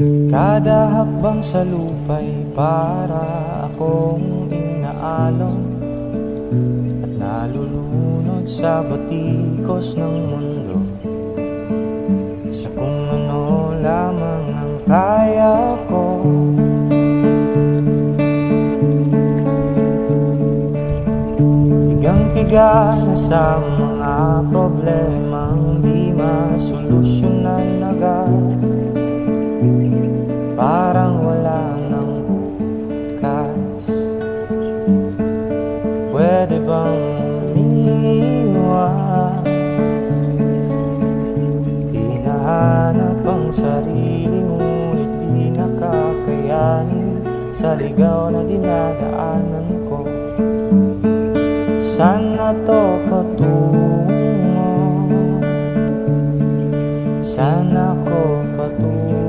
Kada hakbang sa lupa'y para akong inaalon at nalulunod sa batikos ng mundo, sa kung ano lamang ang kaya ko. Higang-higa na sa mga problemang di masolusyonan agad, parang wala nang bukas. Pwede bang umiwas? Hinahanap ang sarili ngunit di nakakayanin sa ligaw na dinadaanan ko. Sana to patungo, sana ko